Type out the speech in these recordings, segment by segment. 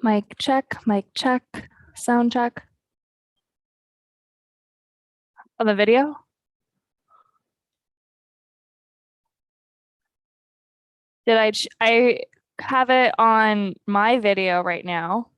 Mic check, sound check. On the video? Did I have it on my video right now.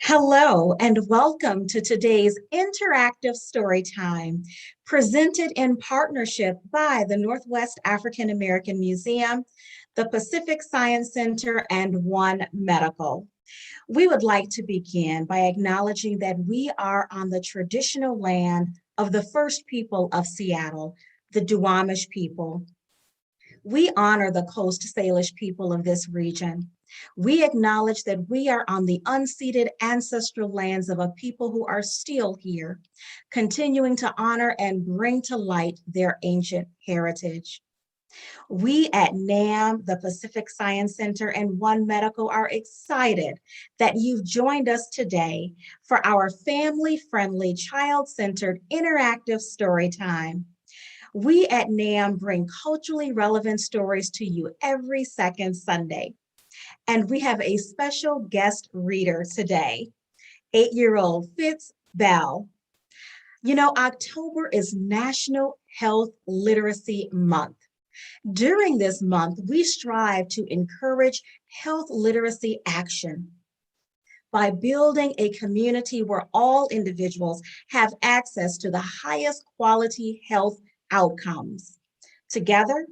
Hello, and welcome to today's interactive story time, presented in partnership by the Northwest African American Museum, the Pacific Science Center, and One Medical. We would like to begin by acknowledging that we are on the traditional land of the first people of Seattle, the Duwamish people. We honor the Coast Salish people of this region. We acknowledge that we are on the unceded ancestral lands of a people who are still here, continuing to honor and bring to light their ancient heritage. We at NAAM, the Pacific Science Center, and One Medical are excited that you've joined us today for our family-friendly, child-centered interactive story time. We at NAAM bring culturally relevant stories to you every second Sunday. And we have a special guest reader today, 8-year-old Fitz Bell. You know, October is National Health Literacy Month. During this month, we strive to encourage health literacy action by building a community where all individuals have access to the highest quality health outcomes. Together,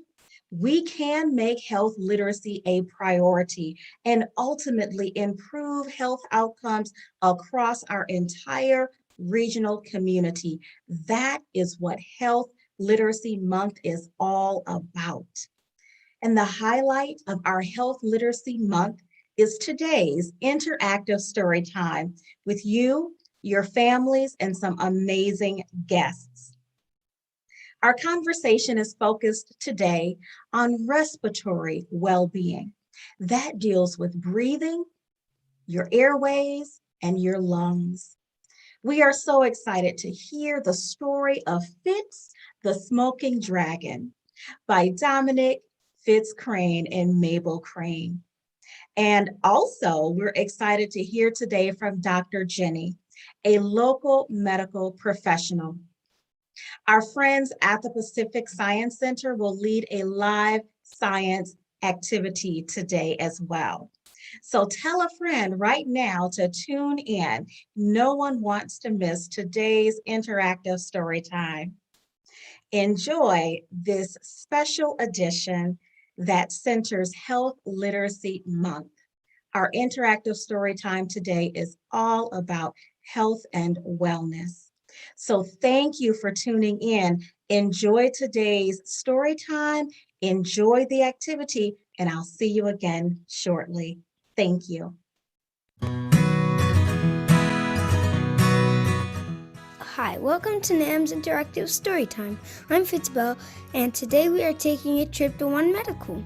we can make health literacy a priority and ultimately improve health outcomes across our entire regional community. That is what Health Literacy Month is all about. And the highlight of our Health Literacy Month is today's interactive story time with you, your families, and some amazing guests. Our conversation is focused today on respiratory well-being. That deals with breathing, your airways, and your lungs. We are so excited to hear the story of Fitz the Smoking Dragon by Dominic Fitz Crane and Mabel Crane. And also, we're excited to hear today from Dr. Jennie, a local medical professional. Our friends at the Pacific Science Center will lead a live science activity today as well. So tell a friend right now to tune in. No one wants to miss today's interactive story time. Enjoy this special edition that centers Health Literacy Month. Our interactive story time today is all about health and wellness. So thank you for tuning in. Enjoy today's story time, enjoy the activity, and I'll see you again shortly. Thank you. Hi, welcome to NAAM's Interactive Storytime. I'm Fitz Bell, and today we are taking a trip to One Medical.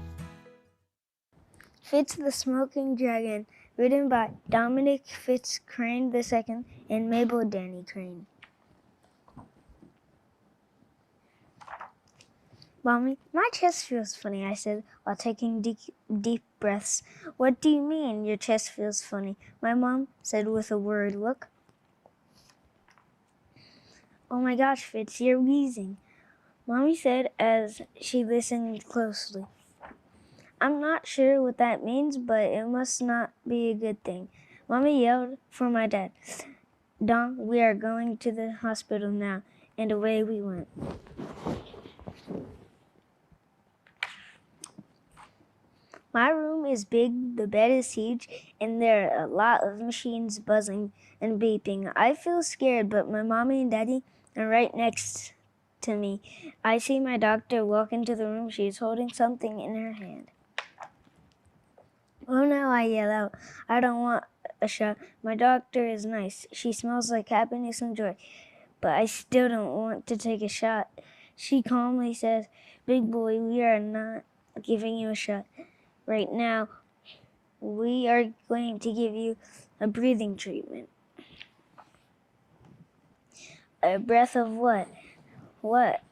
Fitz the Smoking Dragon, written by Dominic Fitz Crane II and Mabel Danny Crane. Mommy, my chest feels funny, I said while taking deep breaths. What do you mean your chest feels funny? My mom said with a worried look. Oh my gosh, Fitz, you're wheezing, Mommy said as she listened closely. I'm not sure what that means, but it must not be a good thing. Mommy yelled for my dad. Dom, we are going to the hospital now. and away we went. My room is big, the bed is huge, and there are a lot of machines buzzing and beeping. I feel scared, but my mommy and daddy are right next to me. I see my doctor walk into the room. She is holding something in her hand. Oh no, I yell out. I don't want a shot. My doctor is nice. She smells like happiness and joy, but I still don't want to take a shot. She calmly says, "Big boy, we are not giving you a shot. Right now, we are going to give you a breathing treatment." A breath of what? What?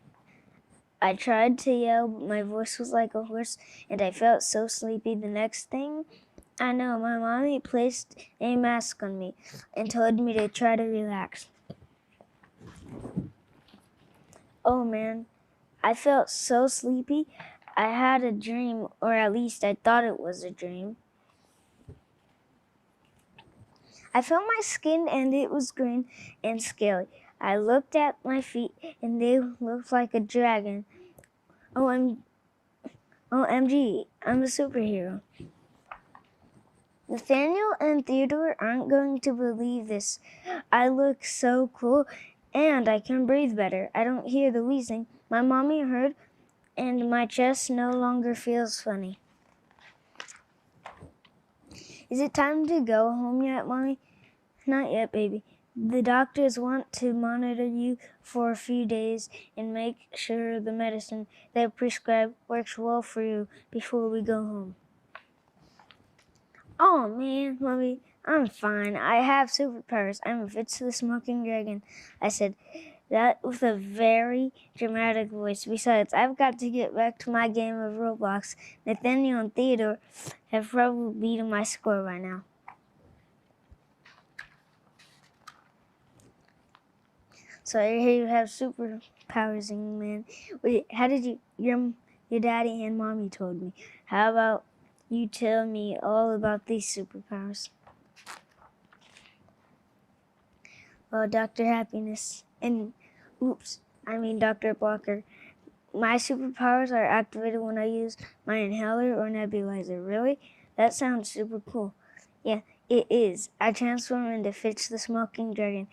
I tried to yell, but my voice was like a horse, and I felt so sleepy. The next thing I know, my mommy placed a mask on me and told me to try to relax. Oh man, I felt so sleepy. I had a dream, or at least I thought it was a dream. I felt my skin and it was green and scaly. I looked at my feet and they looked like a dragon. OMG, I'm a superhero. Nathaniel and Theodore aren't going to believe this. I look so cool and I can breathe better. I don't hear the wheezing my mommy heard, and my chest no longer feels funny. Is it time to go home yet, Mommy? Not yet, baby. The doctors want to monitor you for a few days and make sure the medicine they prescribe works well for you before we go home. Oh man, Mommy, I'm fine. I have superpowers. I'm a Fitz the Smoking Dragon, I said that with a very dramatic voice. Besides, I've got to get back to my game of Roblox. Nathaniel and Theodore have probably beaten my score by now. So I hear you have superpowers, man. Wait, how did you? Your daddy and mommy told me. How about you tell me all about these superpowers? Well, Dr. Happiness and Dr. Blocker. My superpowers are activated when I use my inhaler or nebulizer. Really? That sounds super cool. Yeah, it is. I transform into Fitz the Smoking Dragon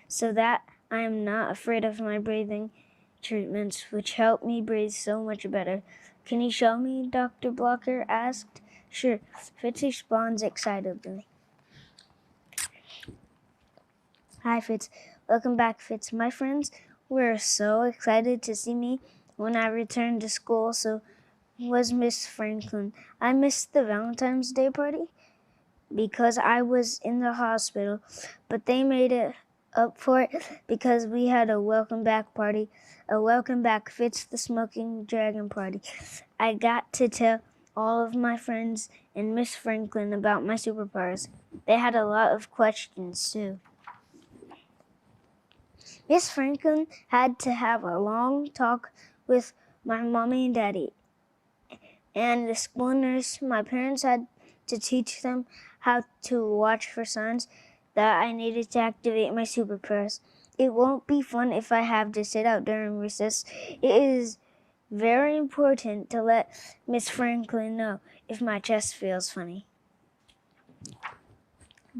so that I am not afraid of my breathing treatments, which help me breathe so much better. Can you show me? Dr. Blocker asked. Sure, Fitz responds excitedly. Hi, Fitz. Welcome back, Fitz. My friends were so excited to see me when I returned to school, so was Miss Franklin. I missed the Valentine's Day party because I was in the hospital, but they made it up for it because we had a welcome back party, a welcome back Fitz the Smoking Dragon party. I got to tell all of my friends and Miss Franklin about my superpowers. They had a lot of questions too. Miss Franklin had to have a long talk with my mommy and daddy and the school nurse. My parents had to teach them how to watch for signs that I needed to activate my superpowers. It won't be fun if I have to sit out during recess. It is very important to let Miss Franklin know if my chest feels funny.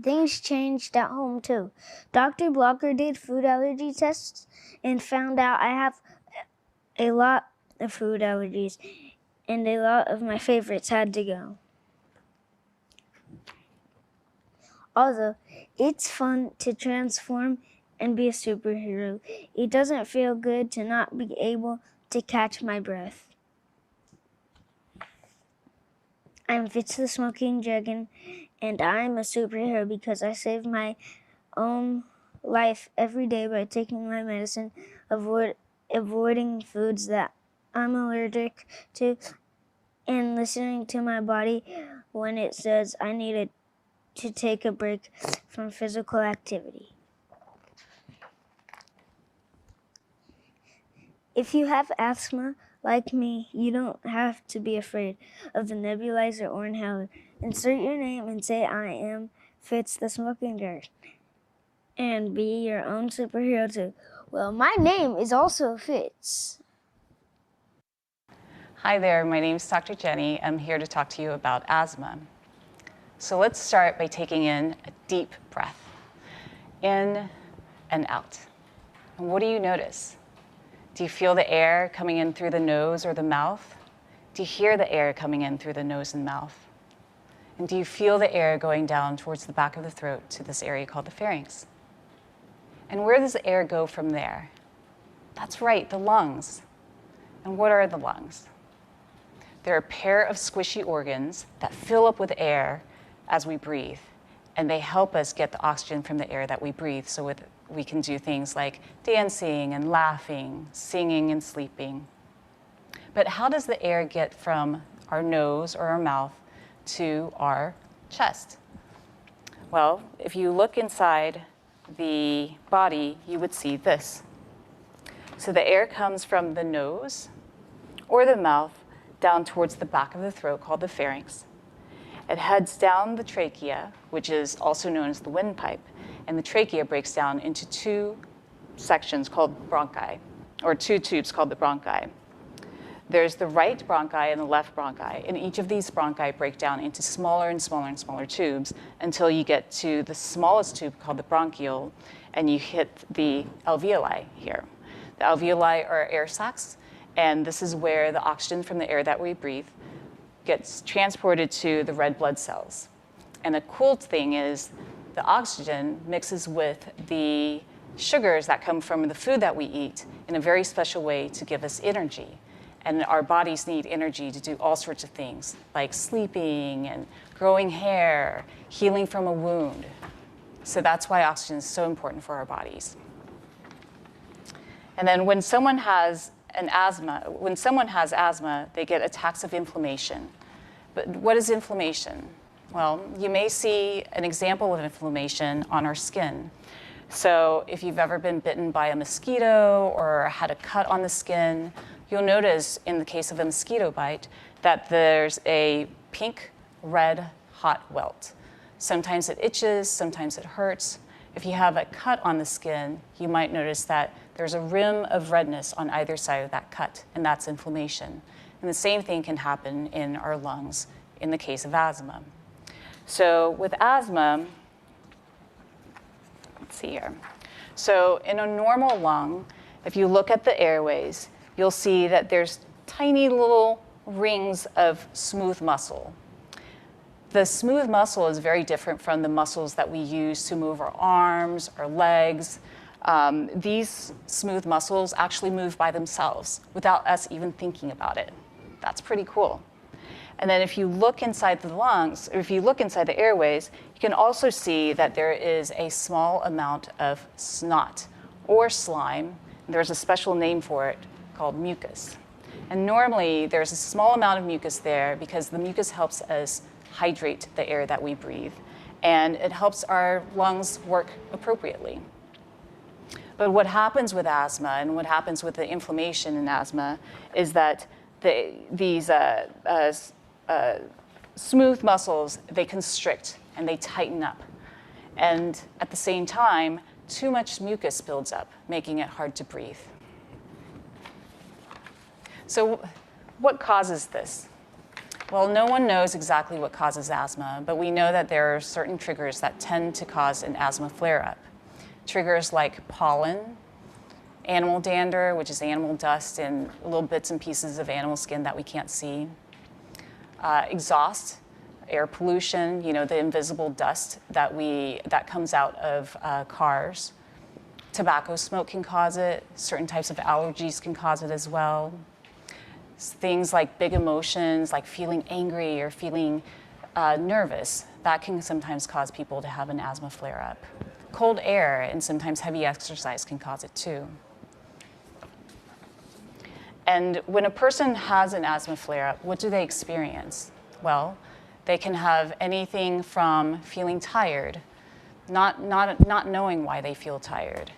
Things changed at home too. Dr. Blocker did food allergy tests and found out I have a lot of food allergies, and a lot of my favorites had to go. Although it's fun to transform and be a superhero, it doesn't feel good to not be able to catch my breath. I'm Fitz the Smoking Dragon, and I'm a superhero because I save my own life every day by taking my medicine, avoiding foods that I'm allergic to, and listening to my body when it says I need to take a break from physical activity. If you have asthma, like me, you don't have to be afraid of the nebulizer or inhaler. Insert your name and say, I am Fitz the Smoking Dragon, and be your own superhero too. Well, my name is also Fitz. Hi there, my name is Dr. Jennie. I'm here to talk to you about asthma. So let's start by taking in a deep breath, in and out. And what do you notice? Do you feel the air coming in through the nose or the mouth? Do you hear the air coming in through the nose and mouth? And do you feel the air going down towards the back of the throat to this area called the pharynx? And where does the air go from there? That's right, the lungs. And what are the lungs? They're a pair of squishy organs that fill up with air as we breathe. And they help us get the oxygen from the air that we breathe so we can do things like dancing and laughing, singing and sleeping. But how does the air get from our nose or our mouth to our chest? Well, if you look inside the body, you would see this. So the air comes from the nose or the mouth down towards the back of the throat called the pharynx. It heads down the trachea, which is also known as the windpipe, and the trachea breaks down into two sections called bronchi, or two tubes called the bronchi. There's the right bronchi and the left bronchi, and each of these bronchi break down into smaller and smaller and smaller tubes until you get to the smallest tube called the bronchiole, and you hit the alveoli here. The alveoli are air sacs, and this is where the oxygen from the air that we breathe gets transported to the red blood cells. And the cool thing is the oxygen mixes with the sugars that come from the food that we eat in a very special way to give us energy. And our bodies need energy to do all sorts of things, like sleeping and growing hair, healing from a wound. So that's why oxygen is so important for our bodies. And then when someone has asthma, they get attacks of inflammation. But what is inflammation? Well, you may see an example of inflammation on our skin. So if you've ever been bitten by a mosquito or had a cut on the skin, you'll notice in the case of a mosquito bite that there's a pink, red, hot welt. Sometimes it itches, sometimes it hurts. If you have a cut on the skin, you might notice that there's a rim of redness on either side of that cut, and that's inflammation. And the same thing can happen in our lungs in the case of asthma. So with asthma, let's see here. So in a normal lung, if you look at the airways, you'll see that there's tiny little rings of smooth muscle. The smooth muscle is very different from the muscles that we use to move our arms, our legs. These smooth muscles actually move by themselves without us even thinking about it. That's pretty cool. And then if you look inside the lungs, or if you look inside the airways, you can also see that there is a small amount of snot or slime. There's a special name for it called mucus. And normally there's a small amount of mucus there because the mucus helps us hydrate the air that we breathe, and it helps our lungs work appropriately. But what happens with asthma and what happens with the inflammation in asthma is that these smooth muscles, they constrict and they tighten up. And at the same time, too much mucus builds up, making it hard to breathe. So what causes this? Well, no one knows exactly what causes asthma, but we know that there are certain triggers that tend to cause an asthma flare-up. Triggers like pollen, animal dander, which is animal dust and little bits and pieces of animal skin that we can't see. Exhaust, air pollution, the invisible dust that comes out of cars. Tobacco smoke can cause it. Certain types of allergies can cause it as well. Things like big emotions, like feeling angry or feeling nervous, that can sometimes cause people to have an asthma flare-up. Cold air and sometimes heavy exercise can cause it too. And when a person has an asthma flare-up, what do they experience? Well, they can have anything from feeling tired, not knowing why they feel tired.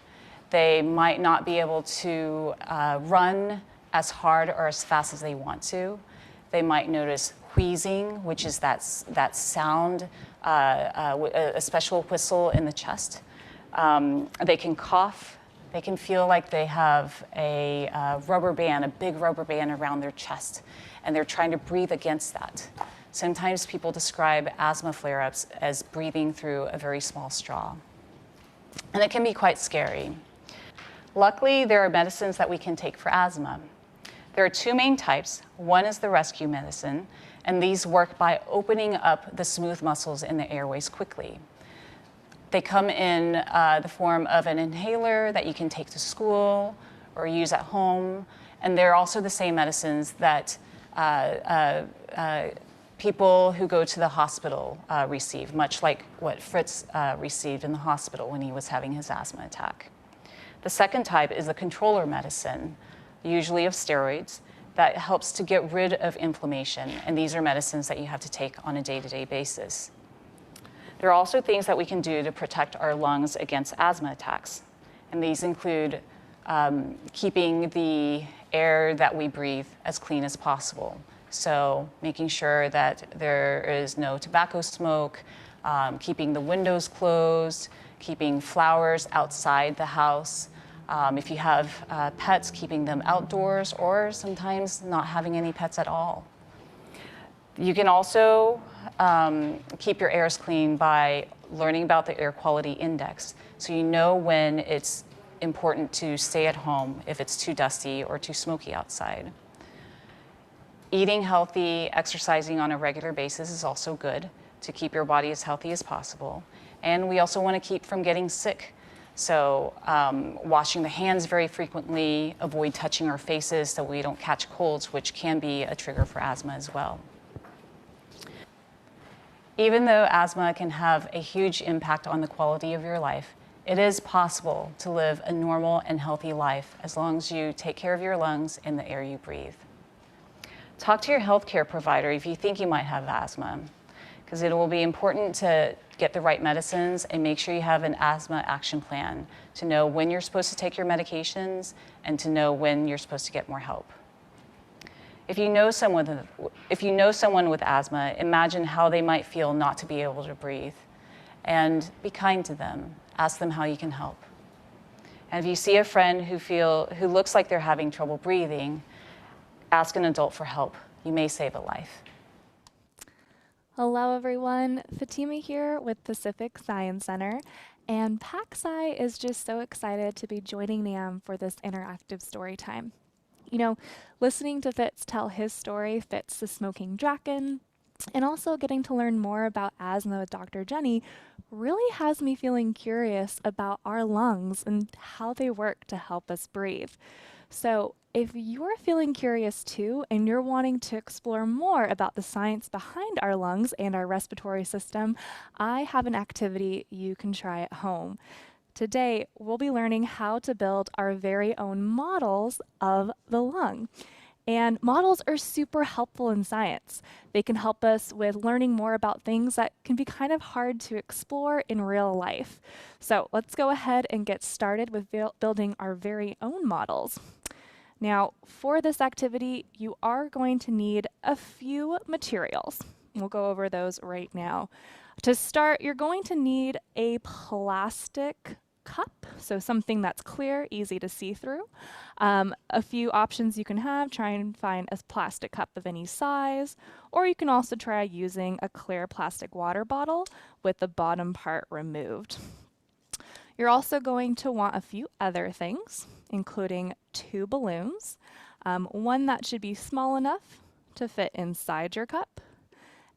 They might not be able to run as hard or as fast as they want to. They might notice wheezing, which is that sound, a special whistle in the chest. They can cough. They can feel like they have a rubber band, a big rubber band around their chest, and they're trying to breathe against that. Sometimes people describe asthma flare-ups as breathing through a very small straw. And it can be quite scary. Luckily, there are medicines that we can take for asthma. There are two main types. One is the rescue medicine, and these work by opening up the smooth muscles in the airways quickly. They come in the form of an inhaler that you can take to school or use at home, and they're also the same medicines that people who go to the hospital receive, much like what Fitz received in the hospital when he was having his asthma attack. The second type is the controller medicine, usually of steroids, that helps to get rid of inflammation, and these are medicines that you have to take on a day-to-day basis. There are also things that we can do to protect our lungs against asthma attacks, and these include keeping the air that we breathe as clean as possible. So making sure that there is no tobacco smoke, keeping the windows closed, keeping flowers outside the house. If you have pets, keeping them outdoors, or sometimes not having any pets at all. You can also keep your airs clean by learning about the air quality index, so you know when it's important to stay at home if it's too dusty or too smoky outside. Eating healthy, exercising on a regular basis is also good to keep your body as healthy as possible. And we also want to keep from getting sick. So washing the hands very frequently, avoid touching our faces so we don't catch colds, which can be a trigger for asthma as well. Even though asthma can have a huge impact on the quality of your life, it is possible to live a normal and healthy life as long as you take care of your lungs and the air you breathe. Talk to your healthcare provider if you think you might have asthma, because it will be important to get the right medicines and make sure you have an asthma action plan to know when you're supposed to take your medications and to know when you're supposed to get more help. If you know someone with asthma, imagine how they might feel not to be able to breathe, and be kind to them. Ask them how you can help. And if you see a friend who looks like they're having trouble breathing, ask an adult for help. You may save a life. Hello everyone, Fatima here with Pacific Science Center, and PacSci is just so excited to be joining NAAM for this interactive story time. You know, listening to Fitz tell his story, Fitz the Smoking Dragon, and also getting to learn more about asthma with Dr. Jennie really has me feeling curious about our lungs and how they work to help us breathe. So if you're feeling curious too, and you're wanting to explore more about the science behind our lungs and our respiratory system, I have an activity you can try at home. Today, we'll be learning how to build our very own models of the lung. And models are super helpful in science. They can help us with learning more about things that can be kind of hard to explore in real life. So let's go ahead and get started with building our very own models. Now, for this activity, you are going to need a few materials. We'll go over those right now. To start, you're going to need a plastic cup, so something that's clear, easy to see through. A few options you can have, try and find a plastic cup of any size, or you can also try using a clear plastic water bottle with the bottom part removed. You're also going to want a few other things, including 2 balloons, one that should be small enough to fit inside your cup,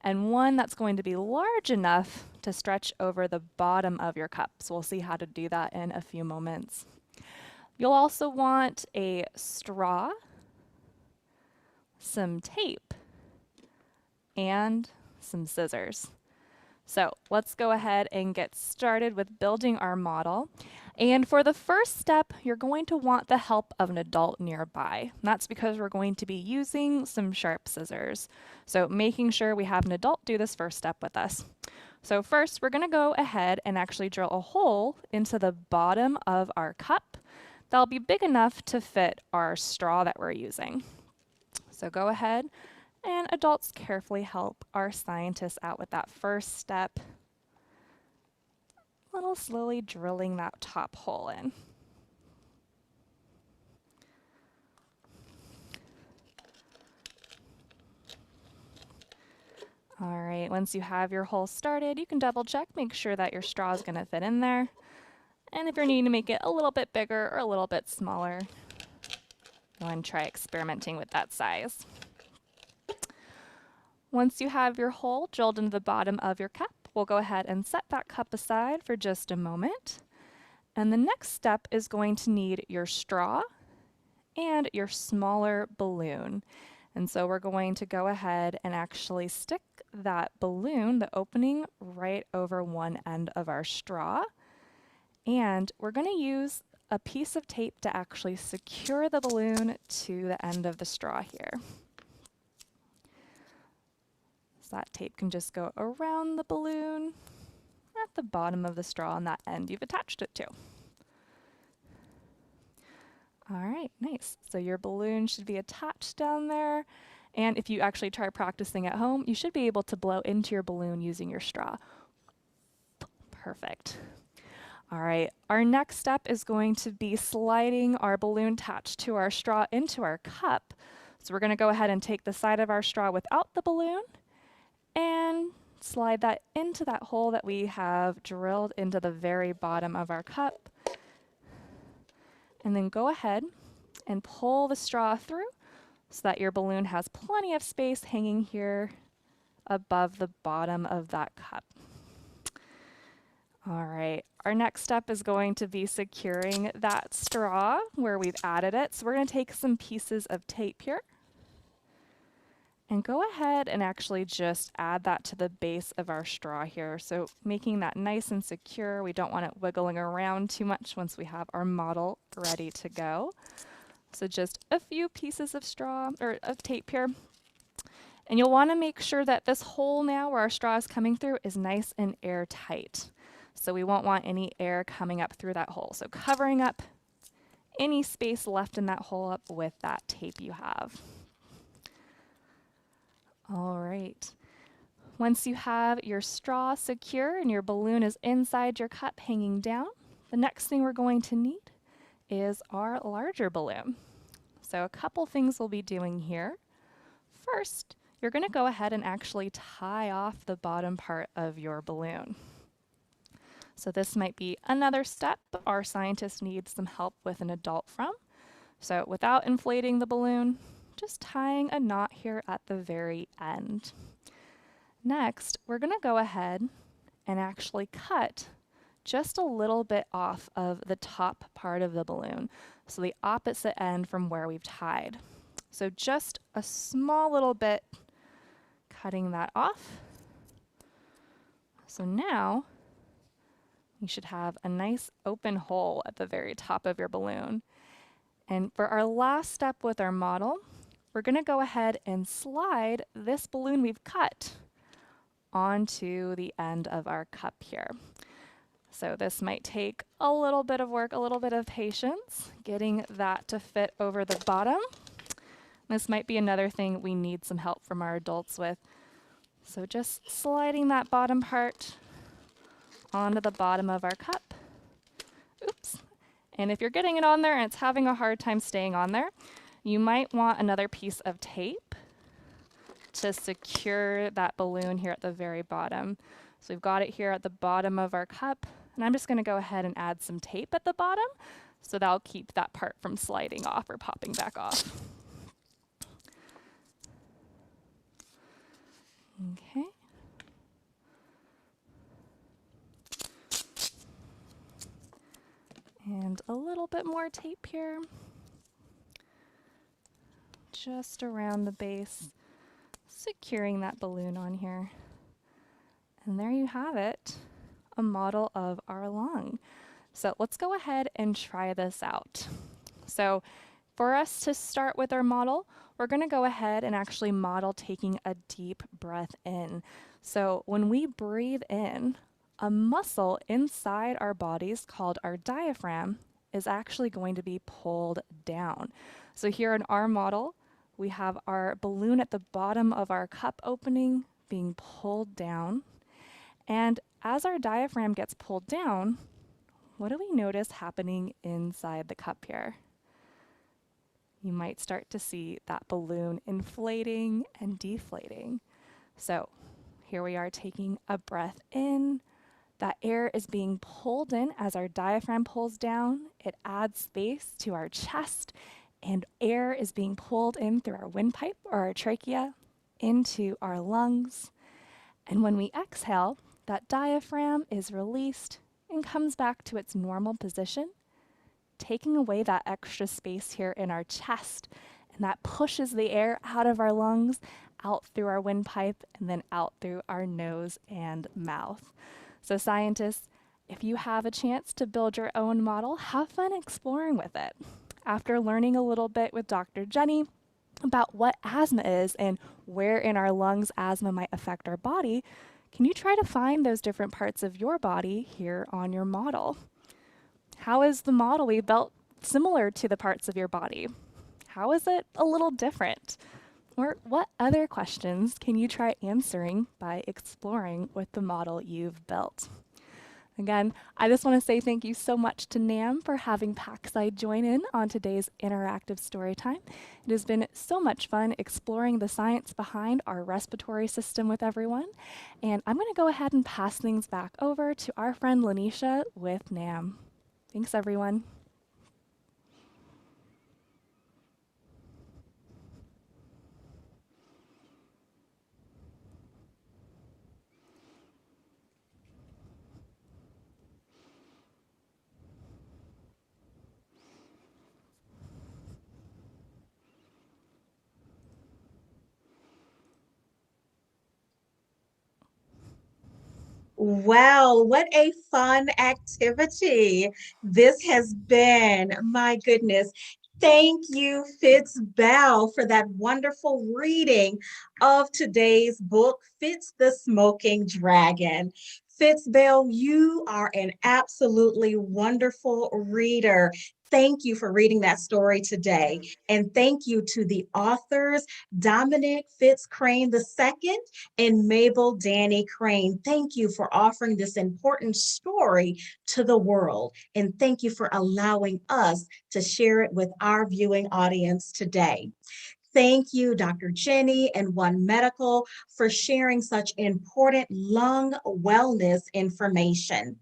and one that's going to be large enough to stretch over the bottom of your cup. So we'll see how to do that in a few moments. You'll also want a straw, some tape, and some scissors. So let's go ahead and get started with building our model. And for the first step, you're going to want the help of an adult nearby. And that's because we're going to be using some sharp scissors. So making sure we have an adult do this first step with us. So first, we're going to go ahead and actually drill a hole into the bottom of our cup. That'll be big enough to fit our straw that we're using. So go ahead, and adults carefully help our scientists out with that first step. A little slowly drilling that top hole in. All right, once you have your hole started, you can double check, make sure that your straw is going to fit in there. And if you're needing to make it a little bit bigger or a little bit smaller, go and try experimenting with that size. Once you have your hole drilled into the bottom of your cup, we'll go ahead and set that cup aside for just a moment. And the next step is going to need your straw and your smaller balloon. And so we're going to go ahead and actually stick that balloon, the opening, right over one end of our straw. And we're going to use a piece of tape to actually secure the balloon to the end of the straw here. So that tape can just go around the balloon at the bottom of the straw on that end you've attached it to. All right, nice. So your balloon should be attached down there. And if you actually try practicing at home, you should be able to blow into your balloon using your straw. Perfect. All right, our next step is going to be sliding our balloon attached to our straw into our cup. So we're going to go ahead and take the side of our straw without the balloon and slide that into that hole that we have drilled into the very bottom of our cup. And then go ahead and pull the straw through so that your balloon has plenty of space hanging here above the bottom of that cup. All right, our next step is going to be securing that straw where we've added it. So we're going to take some pieces of tape here and go ahead and actually just add that to the base of our straw here. So making that nice and secure. We don't want it wiggling around too much once we have our model ready to go. So just a few pieces of straw or of tape here. And you'll want to make sure that this hole now where our straw is coming through is nice and airtight. So we won't want any air coming up through that hole. So covering up any space left in that hole up with that tape you have. All right. Once you have your straw secure and your balloon is inside your cup hanging down, the next thing we're going to need is our larger balloon. So a couple things we'll be doing here. First, you're going to go ahead and actually tie off the bottom part of your balloon. So this might be another step our scientists need some help with an adult from. So without inflating the balloon, just tying a knot here at the very end. Next, we're going to go ahead and actually cut just a little bit off of the top part of the balloon, so the opposite end from where we've tied. So just a small little bit, cutting that off. So now you should have a nice open hole at the very top of your balloon. And for our last step with our model, we're going to go ahead and slide this balloon we've cut onto the end of our cup here. So this might take a little bit of work, a little bit of patience, getting that to fit over the bottom. This might be another thing we need some help from our adults with. So just sliding that bottom part onto the bottom of our cup. Oops. And if you're getting it on there and it's having a hard time staying on there, you might want another piece of tape to secure that balloon here at the very bottom. So we've got it here at the bottom of our cup, and I'm just going to go ahead and add some tape at the bottom so that'll keep that part from sliding off or popping back off. Okay. And a little bit more tape here, just around the base, securing that balloon on here. And there you have it, a model of our lung. So let's go ahead and try this out. So for us to start with our model, we're going to go ahead and actually model taking a deep breath in. So when we breathe in, a muscle inside our bodies called our diaphragm is actually going to be pulled down. So here in our model, we have our balloon at the bottom of our cup opening being pulled down. And as our diaphragm gets pulled down, what do we notice happening inside the cup here? You might start to see that balloon inflating and deflating. So Here we are taking a breath in. That air is being pulled in as our diaphragm pulls down. It adds space to our chest, and air is being pulled in through our windpipe or our trachea into our lungs. And when we exhale, that diaphragm is released and comes back to its normal position, taking away that extra space here in our chest. And that pushes the air out of our lungs, out through our windpipe, and then out through our nose and mouth. So scientists, if you have a chance to build your own model, have fun exploring with it. After learning a little bit with Dr. Jennie about what asthma is and where in our lungs asthma might affect our body, can you try to find those different parts of your body here on your model? How is the model we built similar to the parts of your body? How is it a little different? Or what other questions can you try answering by exploring with the model you've built? Again, I just want to say thank you so much to NAAM for having PacSci join in on today's interactive story time. It has been so much fun exploring the science behind our respiratory system with everyone. And I'm going to go ahead and pass things back over to our friend Lanisha with NAAM. Thanks, everyone. Wow, what a fun activity this has been. My goodness. Thank you, Fitz Bell, for that wonderful reading of today's book, Fitz the Smoking Dragon. Fitz Bell, you are an absolutely wonderful reader. Thank you for reading that story today. And thank you to the authors, Dominic Fitz Crane II and Mabel Danny Crane. Thank you for offering this important story to the world. And thank you for allowing us to share it with our viewing audience today. Thank you, Dr. Jennie and One Medical, for sharing such important lung wellness information.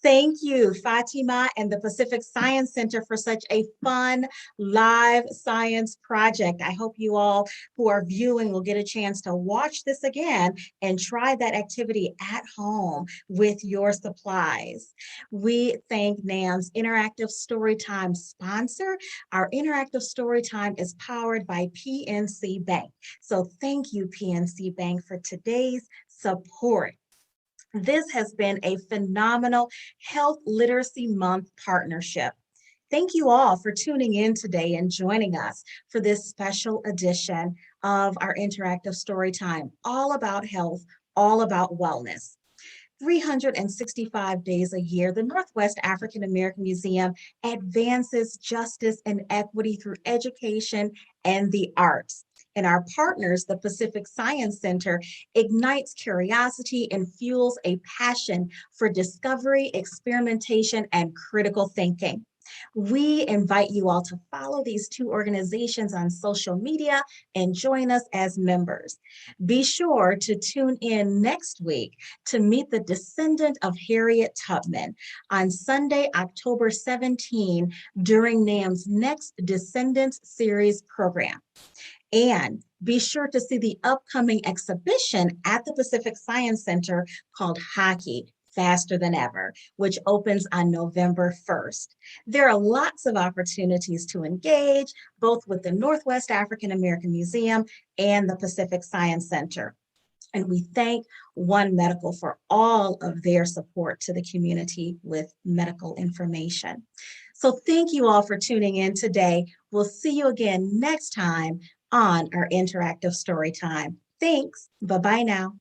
Thank you, Fatima and the Pacific Science Center for such a fun live science project. I hope you all who are viewing will get a chance to watch this again and try that activity at home with your supplies. We thank NAAM's Interactive Storytime sponsor. Our Interactive Storytime is powered by PNC Bank. So thank you, PNC Bank, for today's support. This has been a phenomenal Health Literacy Month partnership. Thank you all for tuning in today and joining us for this special edition of our interactive story time, all about health, all about wellness. 365 days a year, the Northwest African American Museum advances justice and equity through education and the arts. And our partners, the Pacific Science Center, ignites curiosity and fuels a passion for discovery, experimentation, and critical thinking. We invite you all to follow these two organizations on social media and join us as members. Be sure to tune in next week to meet the descendant of Harriet Tubman on Sunday, October 17, during NAAM's next Descendants Series program. And be sure to see the upcoming exhibition at the Pacific Science Center called Hockey, Faster Than Ever, which opens on November 1st. There are lots of opportunities to engage, both with the Northwest African American Museum and the Pacific Science Center. And we thank One Medical for all of their support to the community with medical information. So thank you all for tuning in today. We'll see you again next time on our interactive story time. Thanks. Bye-bye now.